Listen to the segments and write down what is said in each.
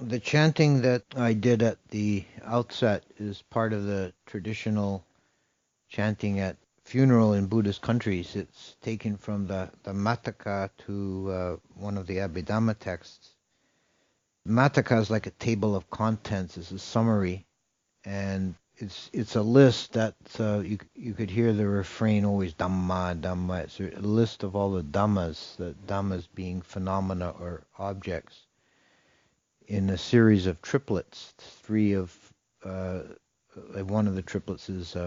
The chanting that I did at the outset is part of the traditional chanting at funeral in Buddhist countries. It's taken from the Mataka to one of the Abhidhamma texts. Mataka is like a table of contents. It's a summary, and it's a list that you could hear the refrain always Dhamma Dhamma. It's a list of all the Dhammas being phenomena or objects in a series of triplets. Three of one of the triplets is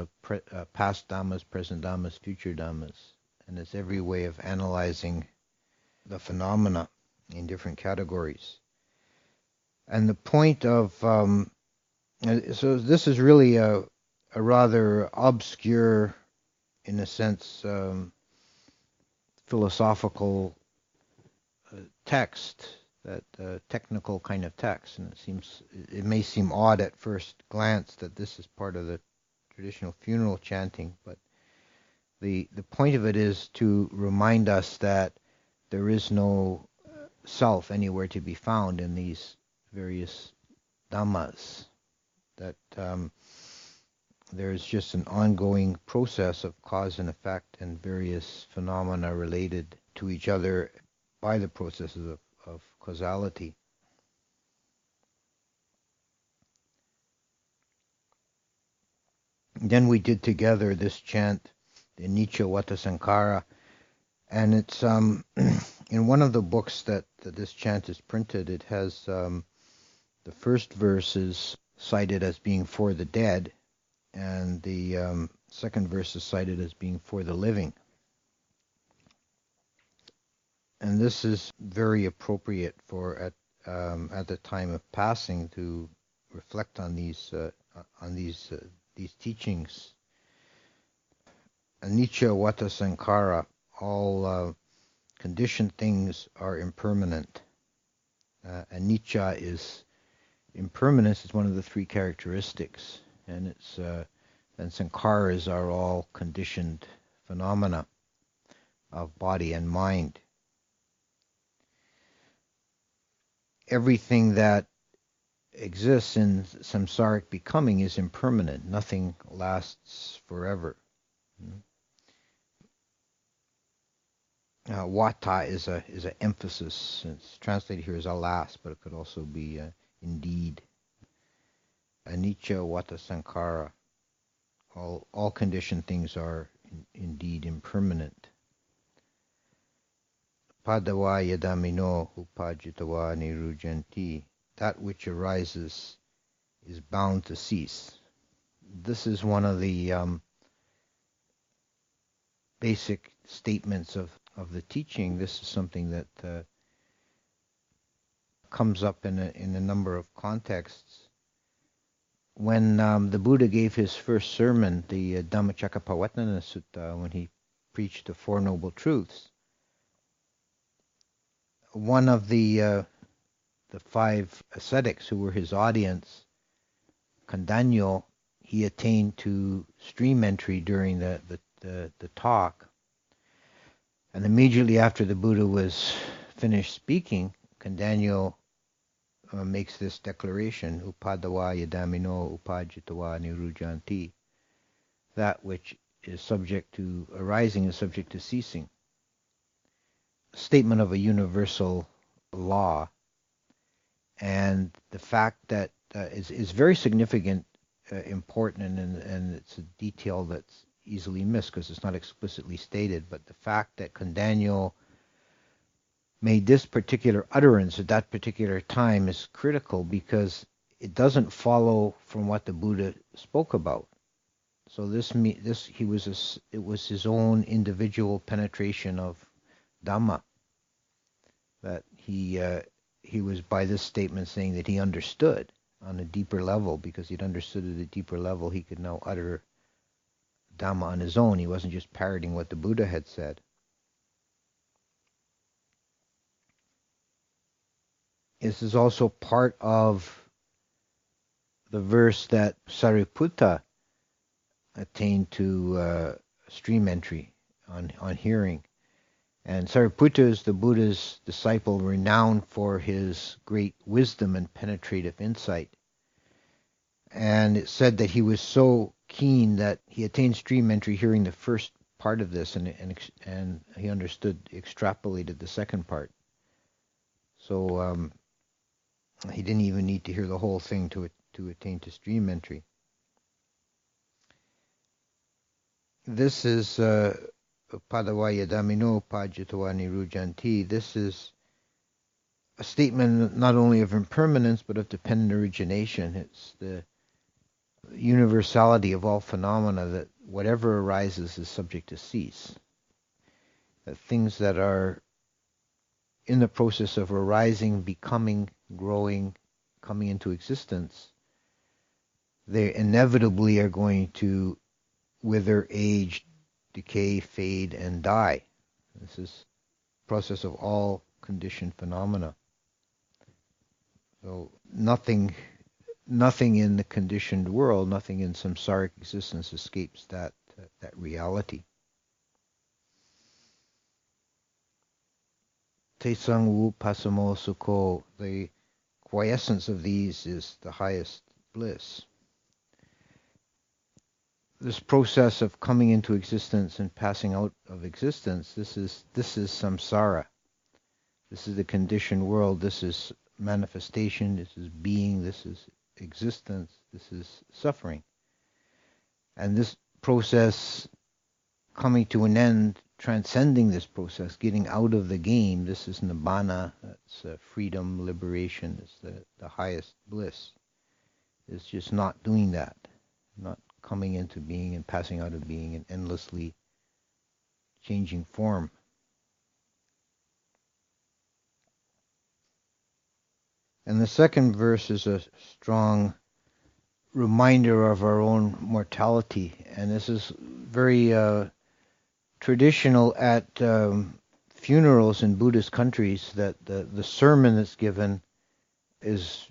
past Dhammas, present Dhammas, future Dhammas, and it's every way of analyzing the phenomena in different categories. And the point of so this is really a rather obscure, in a sense, philosophical text, that technical kind of text, and it may seem odd at first glance that this is part of the traditional funeral chanting, but the point of it is to remind us that there is no self anywhere to be found in these various dhammas, that there's just an ongoing process of cause and effect and various phenomena related to each other by the processes of causality. Then we did together this chant, the Anicca Vata Sankhara, and it's in one of the books that this chant is printed. It has the first verse is cited as being for the dead, and the second verse is cited as being for the living. And this is very appropriate for at the time of passing to reflect on these teachings. Anicca Vata Sankhara, all conditioned things are impermanent. Anicca is impermanence is one of the three characteristics, and and sankharas are all conditioned phenomena of body and mind. Everything that exists in samsaric becoming is impermanent. Nothing lasts forever. Vata is an emphasis. It's translated here as alas, but it could also be indeed. Anicca Vata Sankhara. All conditioned things are indeed impermanent. Padava yadamino upajitava nirujanti. That which arises is bound to cease. This is one of the basic statements of the teaching. This is something that comes up in a number of contexts. When the Buddha gave his first sermon, the Dhammacakkappavattana Sutta, when he preached the Four Noble Truths, one of the five ascetics who were his audience, Kondanyo, he attained to stream entry during the talk. And immediately after the Buddha was finished speaking, Kondanyo makes this declaration, Upadava yadamino upajitava nirujanti. That which is subject to arising is subject to ceasing. Statement of a universal law. And the fact that is very significant, important, and it's a detail that's easily missed because it's not explicitly stated, but the fact that Kondanyo made this particular utterance at that particular time is critical because it doesn't follow from what the Buddha spoke about. So it was his own individual penetration of Dhamma, that he was by this statement saying that he understood on a deeper level. Because he'd understood at a deeper level, he could now utter Dhamma on his own. He wasn't just parroting what the Buddha had said. This is also part of the verse that Sariputta attained to stream entry on hearing. And Sariputta is the Buddha's disciple, renowned for his great wisdom and penetrative insight. And it said that he was so keen that he attained stream entry hearing the first part of this, and he understood, extrapolated the second part. So he didn't even need to hear the whole thing to attain to stream entry. This is Padavaya Damino Pajitava Nirujanti. This is a statement not only of impermanence but of dependent origination. It's the universality of all phenomena, that whatever arises is subject to cease. That things that are in the process of arising, becoming, growing, coming into existence, they inevitably are going to wither, age, decay, fade, and die. This is the process of all conditioned phenomena. So nothing in the conditioned world, nothing in samsaric existence escapes that reality. Te Sangwu Pasamo Sukho, the quiescence of these is the highest bliss. This process of coming into existence and passing out of existence, this is samsara. This is the conditioned world. This is manifestation. This is being. This is existence. This is suffering. And this process coming to an end, transcending this process, getting out of the game, this is nibbana. That's freedom, liberation. It's the highest bliss. It's just not doing that, not coming into being and passing out of being and endlessly changing form. And the second verse is a strong reminder of our own mortality. And this is very traditional at funerals in Buddhist countries, that the sermon that's given is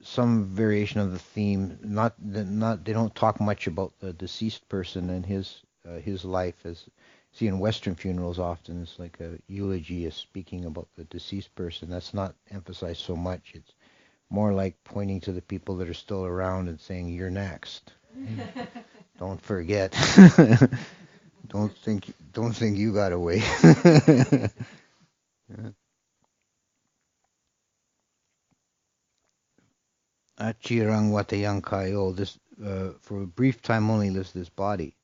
some variation of the theme. They don't talk much about the deceased person and his life, as see in Western funerals often. It's like a eulogy, is speaking about the deceased person. That's not emphasized so much. It's more like pointing to the people that are still around and saying, "You're next. Don't forget. Don't think you got away." Achirang watayang kayo. This for a brief time only lives this body.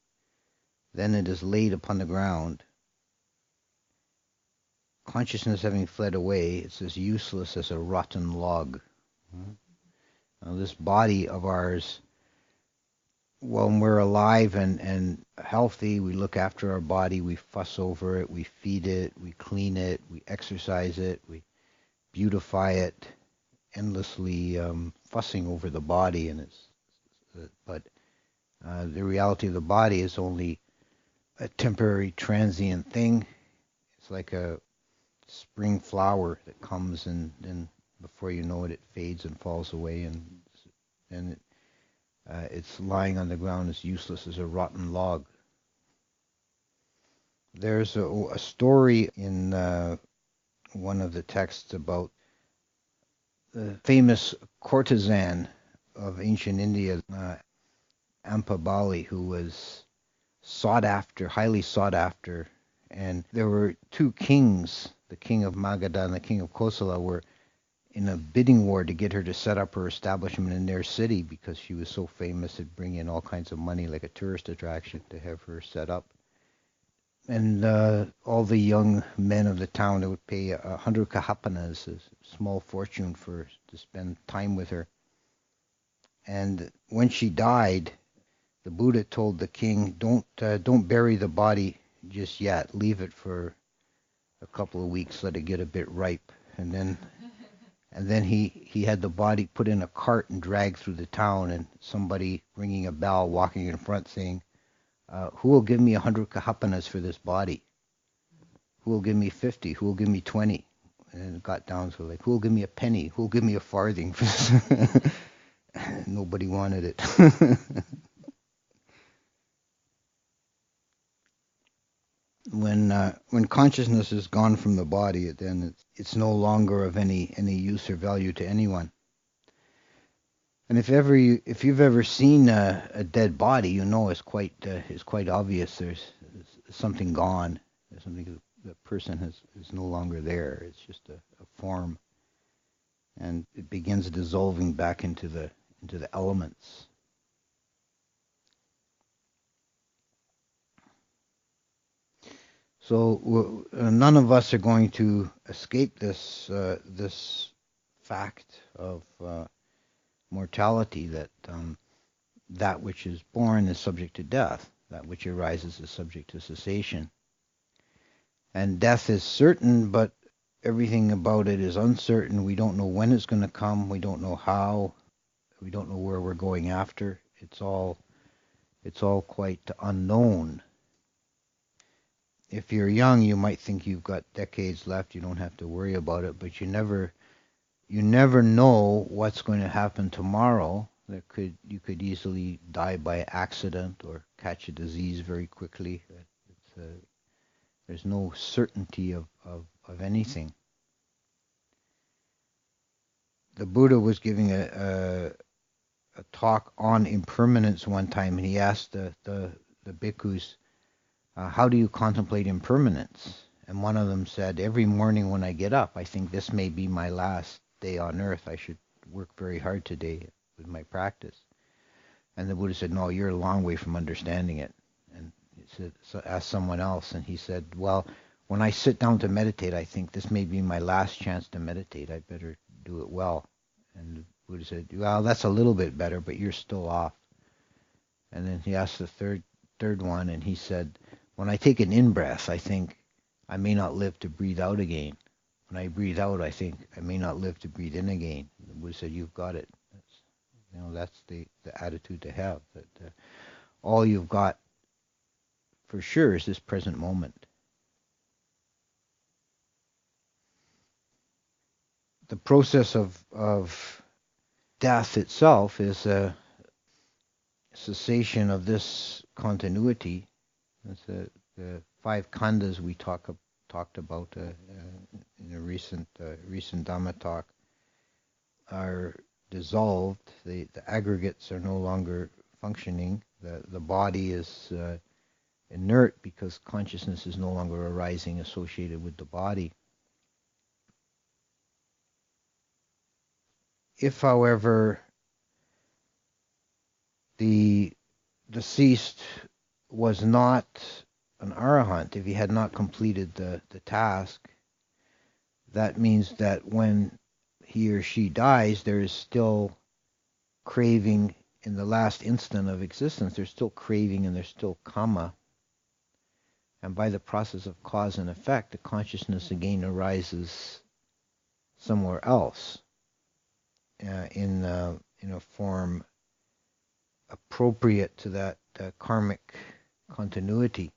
Then it is laid upon the ground. Consciousness having fled away, it's as useless as a rotten log. Now, this body of ours, when we're alive and healthy, we look after our body, we fuss over it, we feed it, we clean it, we exercise it, we beautify it, endlessly fussing over the body. But the reality of the body is only a temporary, transient thing. It's like a spring flower that comes and then before you know it, it fades and falls away, and it's lying on the ground as useless as a rotten log. There's a story in one of the texts about the famous courtesan of ancient India, Ampabali, who was sought after, highly sought after. And there were two kings, the king of Magadha and the king of Kosala, were in a bidding war to get her to set up her establishment in their city because she was so famous. It'd bring in all kinds of money, like a tourist attraction, to have her set up. And all the young men of the town, they would pay 100 kahapanas, a small fortune, to spend time with her. And when she died, the Buddha told the king, don't bury the body just yet. Leave it for a couple of weeks, let it get a bit ripe. And then he had the body put in a cart and dragged through the town, and somebody ringing a bell, walking in front, saying, who will give me 100 kahapanas for this body? Who will give me 50? Who will give me 20? And it got down to like, who will give me a penny? Who will give me a farthing for this? Nobody wanted it. when consciousness is gone from the body, then it's no longer of any use or value to anyone. And if you've ever seen a dead body, you know it's quite obvious. There's something gone. There's something, the person is no longer there. It's just a form, and it begins dissolving back into the elements. So none of us are going to escape this fact of mortality, that that which is born is subject to death, that which arises is subject to cessation. And death is certain, but everything about it is uncertain. We don't know when it's going to come. We don't know how. We don't know where we're going after. It's all quite unknown. If you're young, you might think you've got decades left. You don't have to worry about it, but you never know what's going to happen tomorrow. You could easily die by accident or catch a disease very quickly. There's no certainty of anything. The Buddha was giving a talk on impermanence one time, and he asked the bhikkhus, how do you contemplate impermanence? And one of them said, every morning when I get up, I think this may be my last day on earth. I should work very hard today with my practice. And the Buddha said, no, you're a long way from understanding it. And he said, so ask someone else, and he said, well, when I sit down to meditate, I think this may be my last chance to meditate. I better do it well. And the Buddha said, well, that's a little bit better, but you're still off. And then he asked the third one, and he said, when I take an in-breath, I think I may not live to breathe out again. When I breathe out, I think I may not live to breathe in again. The Buddha said, you've got it. That's the attitude to have, that all you've got for sure is this present moment. The process of death itself is a cessation of this continuity. That's the five khandhas we talked about in a recent Dhamma talk are dissolved. The aggregates are no longer functioning. The body is inert because consciousness is no longer arising associated with the body. If, however, the deceased was not an arahant, if he had not completed the task, that means that when he or she dies, there is still craving in the last instant of existence. There's still craving and there's still kama. And by the process of cause and effect, the consciousness again arises somewhere else in a form appropriate to that karmic continuity.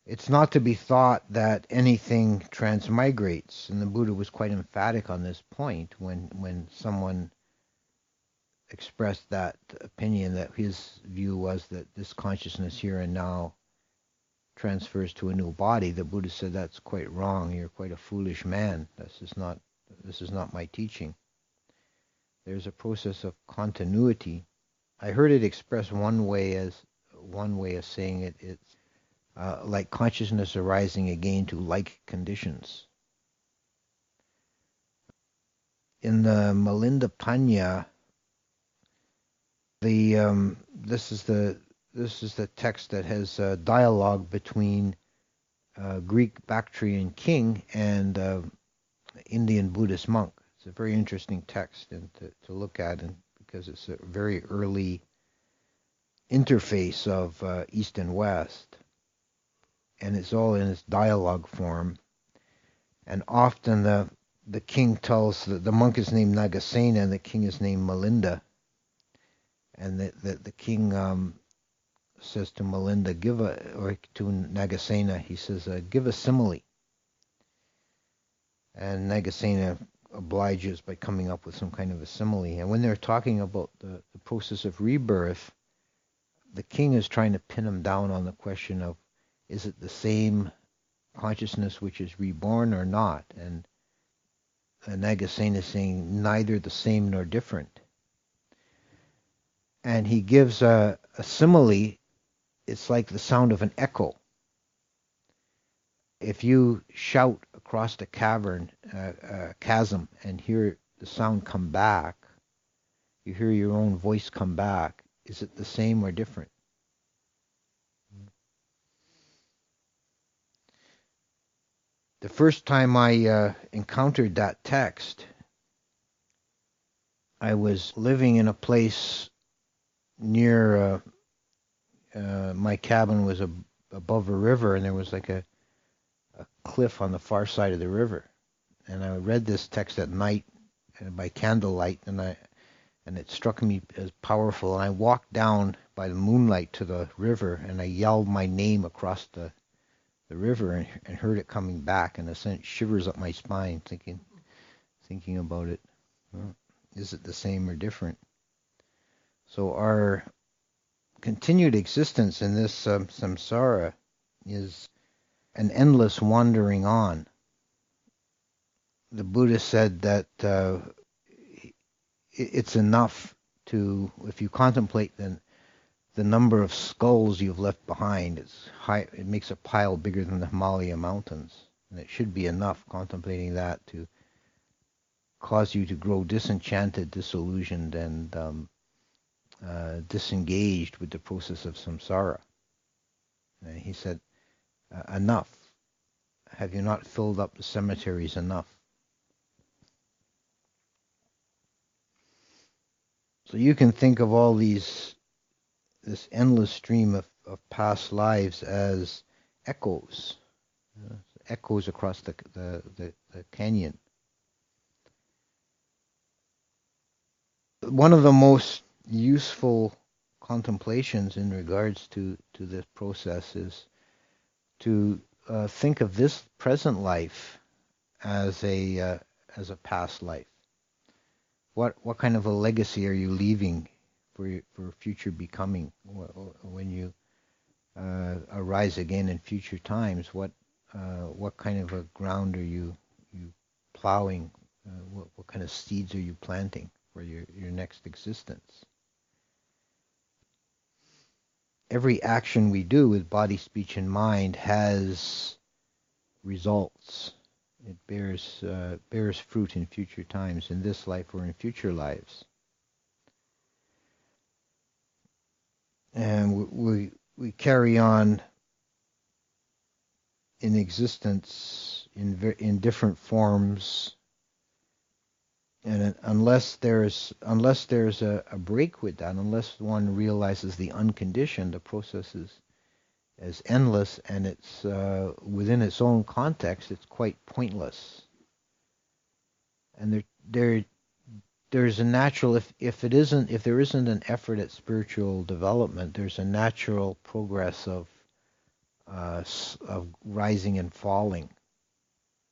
It's not to be thought that anything transmigrates, and the Buddha was quite emphatic on this point when someone expressed that opinion, that his view was that this consciousness here and now transfers to a new body. The Buddha said, that's quite wrong. You're quite a foolish man. This is not my teaching. There's a process of continuity. I heard it expressed one way of saying it. It's like consciousness arising again to like conditions. In the Milinda Panya, this is the text that has a dialogue between Greek Bactrian king and Indian Buddhist monk. It's a very interesting text and to look at, and because it's a very early interface of East and West, and it's all in its dialogue form. And often the king tells the monk is named Nagasena and the king is named Milinda, and the king says to Milinda, or to Nagasena, he says, give a simile. And Nagasena obliges by coming up with some kind of a simile. And when they're talking about the process of rebirth, the king is trying to pin him down on the question of, is it the same consciousness which is reborn or not? And Nagasena is saying neither the same nor different. And he gives a simile. It's like the sound of an echo. If you shout across the chasm, and hear the sound come back, you hear your own voice come back, is it the same or different? The first time I encountered that text, I was living in a place near, my cabin was above a river, and there was like a cliff on the far side of the river. And I read this text at night by candlelight, and it struck me as powerful. And I walked down by the moonlight to the river, and I yelled my name across the river, and heard it coming back, and it sent shivers up my spine, thinking about it. Well, is it the same or different? So our continued existence in this samsara is an endless wandering on. The Buddha said that it's enough to, if you contemplate the number of skulls you've left behind, it makes a pile bigger than the Himalaya mountains. And it should be enough, contemplating that, to cause you to grow disenchanted, disillusioned, and disengaged with the process of samsara. And he said, enough. Have you not filled up the cemeteries enough? So you can think of all this endless stream of past lives as echoes, echoes across the canyon. One of the most useful contemplations in regards to this process is to think of this present life as a past life. What kind of a legacy are you leaving for future becoming when you arise again in future times? What kind of a ground are you plowing? What kind of seeds are you planting for your next existence? Every action we do with body, speech, and mind has results. It bears fruit in future times, in this life or in future lives. And we carry on in existence in different forms, and unless there's a break with that, unless one realizes the unconditioned, the process is endless, and it's within its own context, it's quite pointless. And there's a natural, if there isn't an effort at spiritual development, there's a natural progress of rising and falling.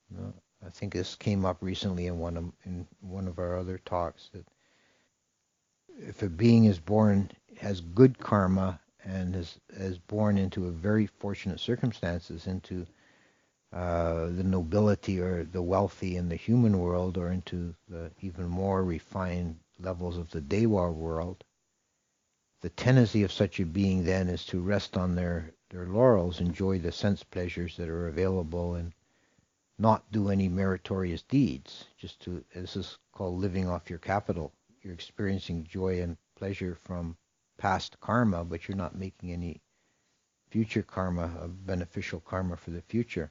You know, I think this came up recently in one of our other talks, that if a being is born, has good karma, and is born into a very fortunate circumstances, into the nobility or the wealthy in the human world, or into the even more refined levels of the Dewa world, the tendency of such a being then is to rest on their laurels, enjoy the sense pleasures that are available, and not do any meritorious deeds. This is called living off your capital. You're experiencing joy and pleasure from past karma, but you're not making any future karma, beneficial karma for the future.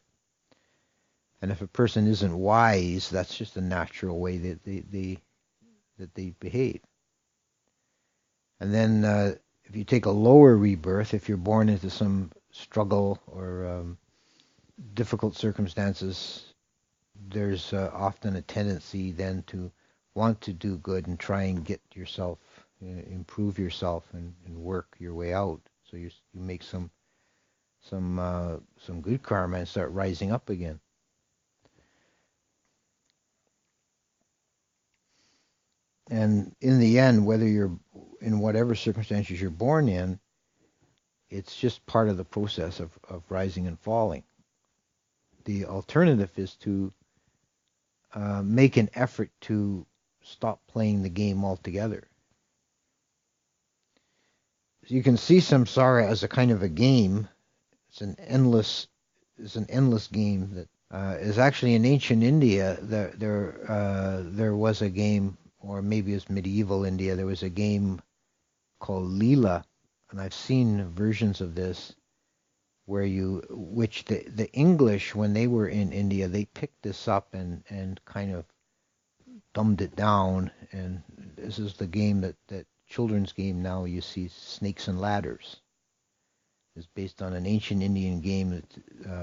And if a person isn't wise, that's just a natural way that they behave. And then if you take a lower rebirth, if you're born into some struggle or difficult circumstances, there's often a tendency then to want to do good and try and get yourself, improve yourself, and work your way out. So you make some good karma and start rising up again. And in the end, whether you're in whatever circumstances you're born in, it's just part of the process of rising and falling. The alternative is to make an effort to stop playing the game altogether. You can see samsara as a kind of a game. It's an endless game that is actually in ancient India. There was a game, or maybe it was medieval India. There was a game called Leela, and I've seen versions of this where which the English, when they were in India, they picked this up and kind of dumbed it down. And this is the game that children's game now you see, Snakes and Ladders. Is based on an ancient Indian game that,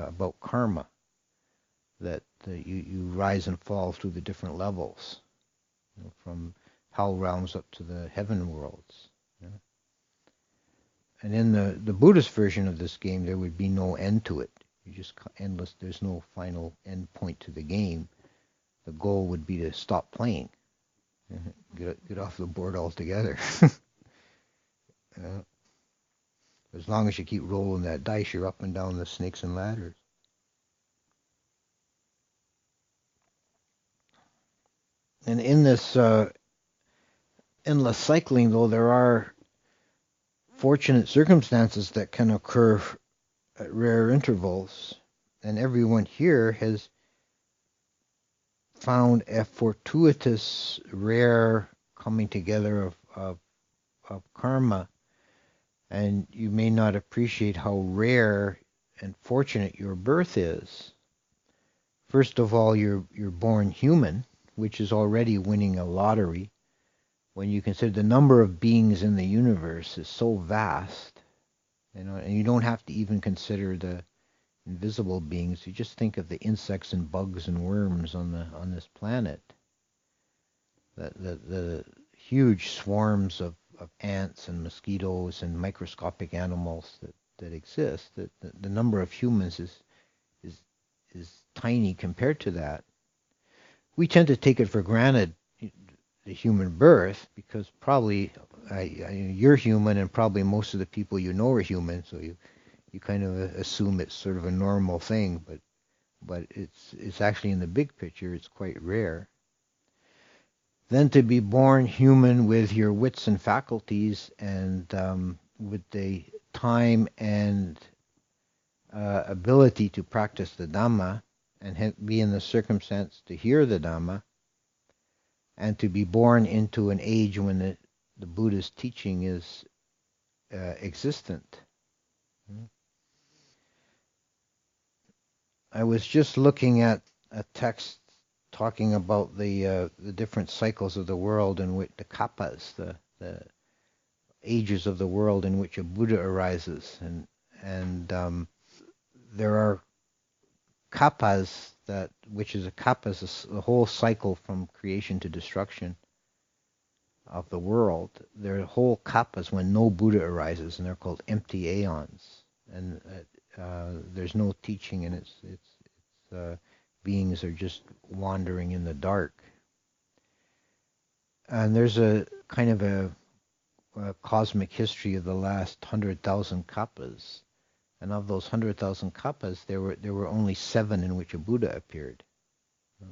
about karma, that you rise and fall through the different levels, from hell realms up to the heaven worlds. And in the Buddhist version of this game, there would be no end to it. You just endless. There's no final end point to the game. The goal would be to stop playing, get off the board altogether. As long as you keep rolling that dice, you're up and down the snakes and ladders. And in this endless cycling, though, there are fortunate circumstances that can occur at rare intervals. And everyone here has found a fortuitous, rare coming together of karma. And you may not appreciate how rare and fortunate your birth is. First of all, you're born human, which is already winning a lottery. When you consider the number of beings in the universe is so vast, and you don't have to even consider the invisible beings. You just think of the insects and bugs and worms on this planet. The huge swarms of ants and mosquitoes and microscopic animals that exist. The number of humans is tiny compared to that. We tend to take it for granted, the human birth, because probably you're human and probably most of the people you know are human, so you kind of assume it's sort of a normal thing, but it's actually, in the big picture, it's quite rare. Then to be born human with your wits and faculties, and with the time and ability to practice the Dhamma, and be in the circumstance to hear the Dhamma, and to be born into an age when the Buddha's teaching is existent. I was just looking at a text talking about the different cycles of the world, in which the kappas, the ages of the world in which a Buddha arises, and there are kappas which is the whole cycle from creation to destruction of the world. There are whole kappas when no Buddha arises, and they're called empty aeons, and there's no teaching, and it's beings are just wandering in the dark. And there's a kind of a cosmic history of the last 100,000 kappas. And of those 100,000 kappas, there were only 7 in which a Buddha appeared.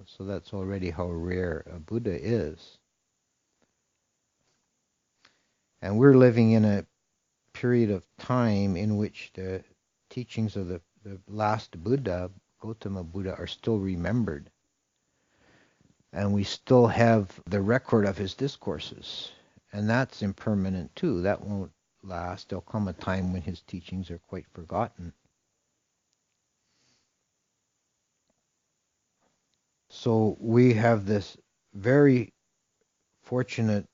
So that's already how rare a Buddha is. And we're living in a period of time in which the teachings of the last Buddha, Gautama Buddha, are still remembered. And we still have the record of his discourses. And that's impermanent too. That won't last. There'll come a time when his teachings are quite forgotten. So we have this very fortunate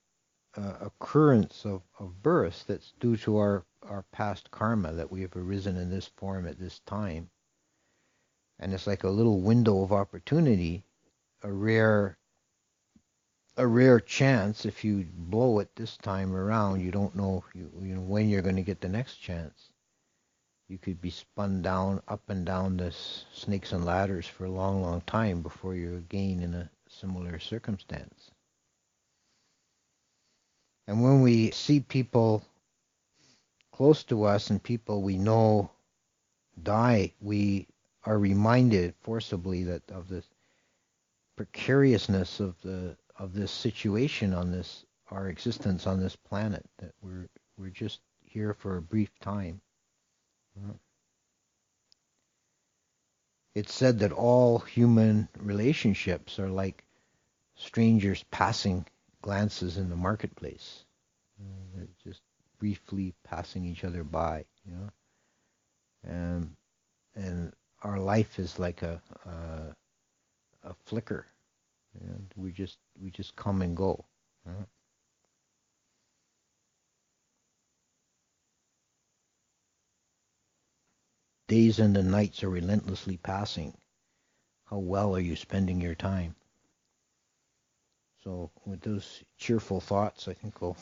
occurrence of birth that's due to our past karma, that we have arisen in this form at this time. And it's like a little window of opportunity, a rare chance. If you blow it this time around, you don't know when you're going to get the next chance. You could be spun down, up and down this snakes and ladders for a long, long time before you're again in a similar circumstance. And when we see people close to us and people we know die, we are reminded forcibly that of the precariousness of this situation on this our existence on this planet, that we're just here for a brief time. It's said that all human relationships are like strangers passing glances in the marketplace. They're just briefly passing each other by, and our life is like a flicker, and we just come and go. Days and the nights are relentlessly passing. How well are you spending your time? So with those cheerful thoughts, I think we'll